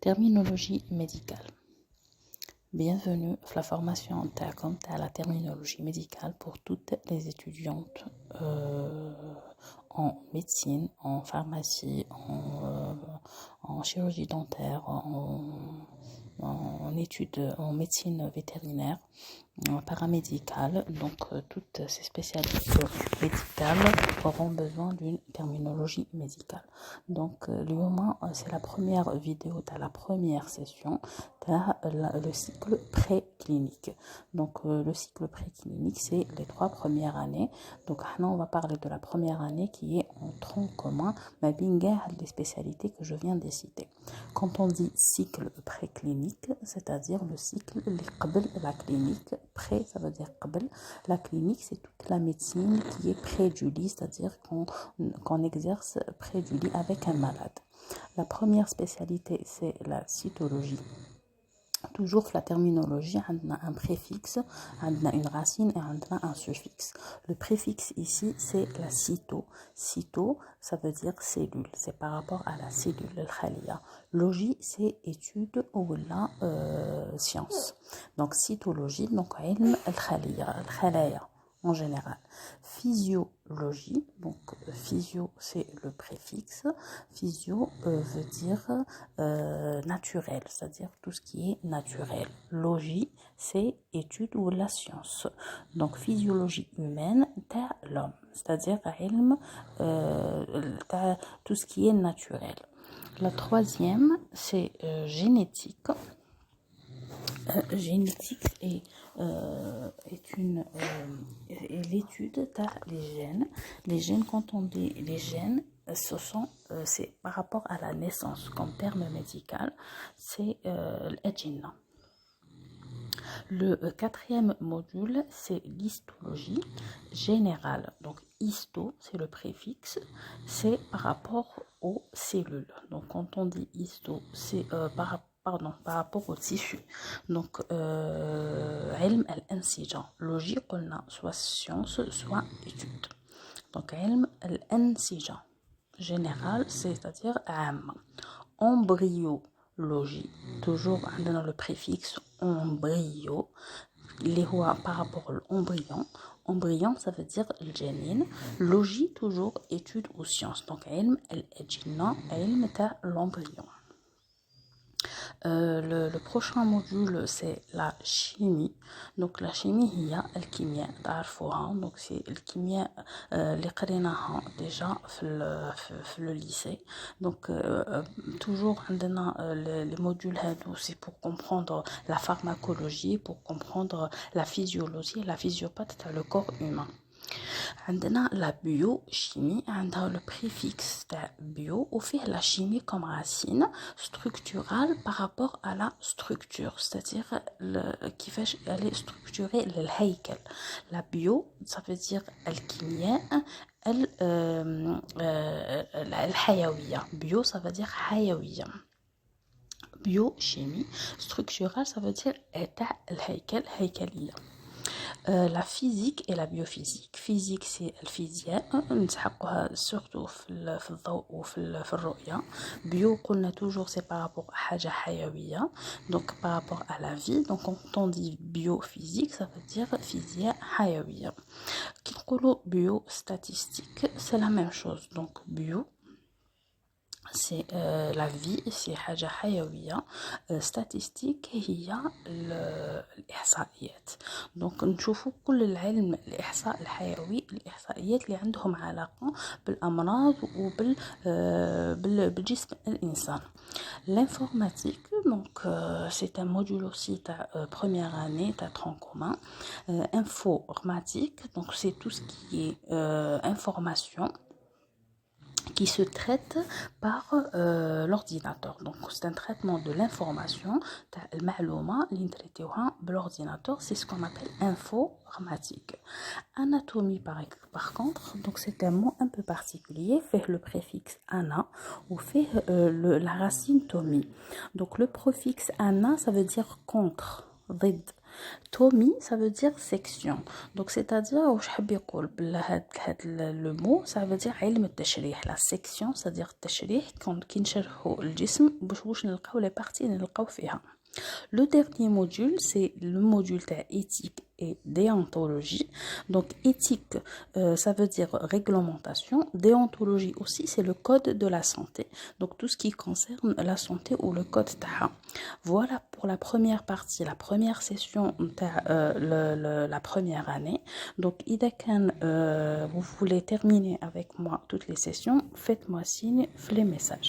Terminologie médicale. Bienvenue à la formation à la terminologie médicale pour toutes les étudiantes en médecine, en pharmacie, en chirurgie dentaire, en études en médecine vétérinaire, paramédicale. Donc toutes ces spécialités médicales auront besoin d'une terminologie médicale. Donc c'est la première vidéo de la première session de le cycle préclinique. Donc le cycle préclinique, c'est les 3 premières années. Donc maintenant on va parler de la première année qui est en tronc commun mais les spécialités que je viens de citer. Quand on dit cycle préclinique, c'est-à-dire le cycle la clinique, pré ça veut dire la clinique, c'est toute la médecine qui est près du lit, c'est-à-dire qu'on exerce près du lit avec un malade. La première spécialité, c'est la cytologie. Toujours la terminologie, on a un préfixe, on a une racine et on a un suffixe. Le préfixe ici, c'est la cyto. Cyto, ça veut dire cellule, c'est par rapport à la cellule, le khalia. Logie, c'est étude ou la science. Donc cytologie, donc ilm al-khalaya en général. Physiologie, donc physio c'est le préfixe, physio veut dire naturel, c'est-à-dire tout ce qui est naturel. Logie c'est étude ou la science. Donc physiologie humaine, t'as l'homme, c'est-à-dire ilm t'as tout ce qui est naturel. La troisième c'est génétique. Génétique est l'étude des gènes. Les gènes, quand on dit les gènes, c'est par rapport à la naissance. Comme terme médical, c'est l'agina. Le quatrième module, c'est l'histologie générale. Donc, histo, c'est le préfixe, c'est par rapport aux cellules. Donc, quand on dit histo, c'est par rapport au tissu. Donc, ilm al-ansija, logique, on a soit science, soit étude. Donc, ilm al-ansija, général, c'est-à-dire am. Embryologie, toujours dans le préfixe embryo, par rapport à l'embryon. Embryon, ça veut dire le janin. Logie, toujours étude ou science. Donc, ilm al-ajina, ilm ta l'embryon. Le prochain module c'est la chimie. Donc la chimie il y a الكيمياء تعرفوها. Donc c'est الكيمياء اللي قريناها déjà في le lycée. Donc toujours عندنا les modules هادو c'est pour comprendre la pharmacologie, pour comprendre la physiologie, la physiopathie le corps humain. عندنا la biochimie, عندها le préfixe bio وفيه la chimie comme racine structurale par rapport à la structure, c'est-à-dire كيفاش elle est structurée الهيكل. La bio ça veut dire الكيمياء الحيوية. Bio ça veut dire حيوية. Biochimie structurale ça veut dire تاع الهيكل هيكلية. La physique et la biophysique. Physique c'est la physique, نسحقها surtout في الضوء وفي الرؤية. Bio قلنا toujours c'est par rapport à حاجة حيوية, donc par rapport à la vie. Donc quand on dit biophysique ça veut dire physique حيوية. كي نقولوا biostatistique c'est la même chose. Donc bio c'est la vie, c'est حاجة حيوية. statistique هي الإحصائيات. donc نشوفوا كل العلم الإحصاء الحيوي, الإحصائيات اللي عندهم علاقة بالأمراض بالجسم الإنسان. L'informatique, donc c'est un module aussi ta première année, ta tronc commun. Informatique, donc c'est tout ce qui est information qui se traite par l'ordinateur. Donc c'est un traitement de l'information, l'ordinateur, c'est ce qu'on appelle informatique. Anatomie par contre, donc c'est un mot un peu particulier, fait le préfixe ana ou fait la racine tomie. Donc le préfixe ana ça veut dire contre, ضد. تومي ça veut dire section. Donc c'est-à-dire واش حاب يقول هاد le mot ça veut dire علم التشريح. La section c'est-à-dire التشريح كي نشرحوا الجسم باش نلقاو les parties اللي نلقاو فيها. Le dernier module, c'est le module d'éthique et déontologie. Donc éthique, ça veut dire réglementation. Déontologie aussi, c'est le code de la santé. Donc tout ce qui concerne la santé ou le code TAHA. Voilà pour la première partie, la première session, la première année. Donc إذا كان vous voulez terminer avec moi toutes les sessions, faites-moi signe, les messages.